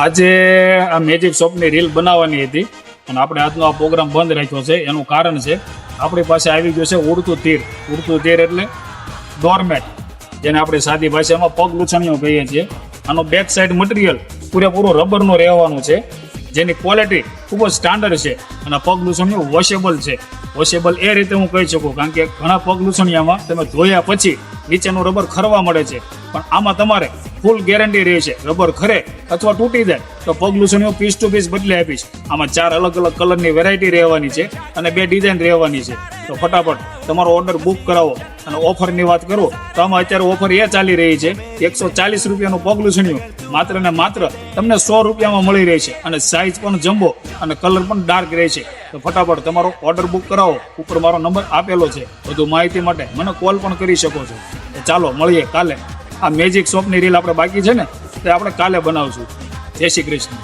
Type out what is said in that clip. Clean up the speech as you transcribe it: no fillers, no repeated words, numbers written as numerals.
આજે આ magic શોપની reel બનાવવાની હતી અને આપણે આજનો આ પ્રોગ્રામ બંધ રાખ્યો છે. એનું કારણ છે આપણી પાસે આવી ગયો છે ઉડતું તીર. ઉડતું તીર એટલે ડોરમેટ, જેને આપણે સાદી ભાષામાં પગ લૂછણીઓ કહીએ છીએ. આનો બેક સાઈડ મટીરિયલ પૂરેપૂરો રબરનો રહેવાનું છે, જેની ક્વોલિટી ખૂબ જ સ્ટાન્ડર્ડ છે અને પગ લૂછણીઓ વોશેબલ છે. વોશેબલ એ રીતે હું કહી શકું કારણ કે ઘણા પગ લૂછણીયામાં તમે ધોયા પછી નીચેનું રબર ખરવા મળે છે, પણ આમાં તમારે ફૂલ ગેરંટી રહે છે. રબર ખરે અથવા તૂટી જાય તો પગ લૂછણીઓ પીસ ટુ પીસ બદલી આપીશ. આમાં 4 અલગ અલગ કલરની વેરાયટી રહેવાની છે અને 2 ડિઝાઇન રહેવાની છે. તો ફટાફટ તમારો ઓર્ડર બુક કરાવો. અને ઓફરની વાત કરું તો આમાં અત્યારે ઓફર એ ચાલી રહી છે, 140 રૂપિયાનું પગ લૂછણીયું માત્ર ને માત્ર તમને 100 રૂપિયામાં મળી રહે છે અને સાઇઝ પણ જમ્બો અને કલર પણ ડાર્ક રહે છે. તો ફટાફટ તમારો ઓર્ડર બુક કરાવો. ઉપર મારો નંબર આપેલો છે. વધુ માહિતી માટે મને કોલ પણ કરી શકો છો. તો ચાલો મળીએ કાલે. આ મેજિક શોપની રીલ આપણે બાકી છે ને તે આપણે કાલે બનાવશું. જય શ્રી કૃષ્ણ.